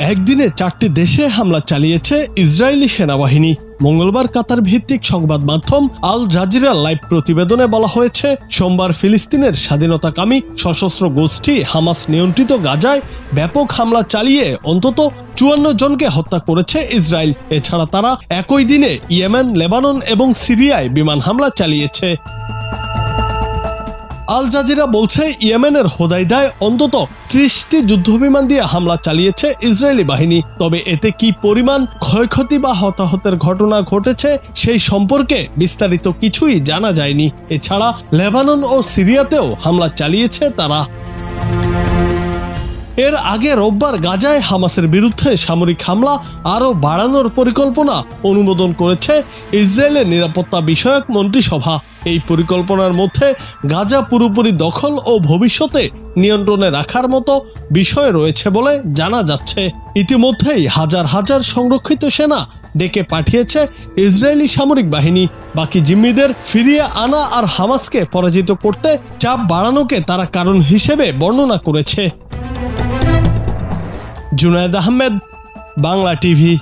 একদিনে 4টি দেশে হামলা চালিয়েছে ইসরায়েলি সেনাবাহিনী। মঙ্গলবার কাতার ভিত্তিক সংবাদ মাধ্যম আল জাজিরা লাইভ প্রতিবেদনে বলা হয়েছে, সোমবার ফিলিস্তিনের স্বাধীনতাকামী সশস্ত্র গোষ্ঠী হামাস নিয়ন্ত্রিত গাজায় ব্যাপক হামলা চালিয়ে অন্তত 54 জনকে হত্যা করেছে ইসরায়েল। এছাড়া তারা একই দিনে ইয়েমেন, লেবানন এবং সিরিয়ায় বিমান হামলা চালিয়েছে। আল জাজিরা বলছে, ইয়েমেনের হোদাইদায় অন্তত 30টি যুদ্ধবিমান দিয়ে হামলা চালিয়েছে ইসরায়েলি বাহিনী। তবে এতে কি পরিমাণ ক্ষয়ক্ষতি বা হতাহতের ঘটনা ঘটেছে সেই সম্পর্কে বিস্তারিত কিছুই জানা যায়নি। এছাড়া লেবানন ও সিরিয়াতেও হামলা চালিয়েছে তারা। এর আগে রোববার গাজায় হামাসের বিরুদ্ধে সামরিক হামলা আরও বাড়ানোর পরিকল্পনা অনুমোদন করেছে ইসরায়েলের নিরাপত্তা বিষয়ক মন্ত্রিসভা। এই পরিকল্পনার মধ্যে গাজা পুরোপুরি দখল ও ভবিষ্যতে নিয়ন্ত্রণে রাখার মতো বিষয় রয়েছে বলে জানা যাচ্ছে। ইতিমধ্যেই হাজার হাজার সংরক্ষিত সেনা ডেকে পাঠিয়েছে ইসরায়েলি সামরিক বাহিনী। বাকি জিম্মিদের ফিরিয়ে আনা আর হামাসকে পরাজিত করতে চাপ বাড়ানোকে তারা কারণ হিসেবে বর্ণনা করেছে। জুনায়েদ আহমেদ, বাংলা টিভি।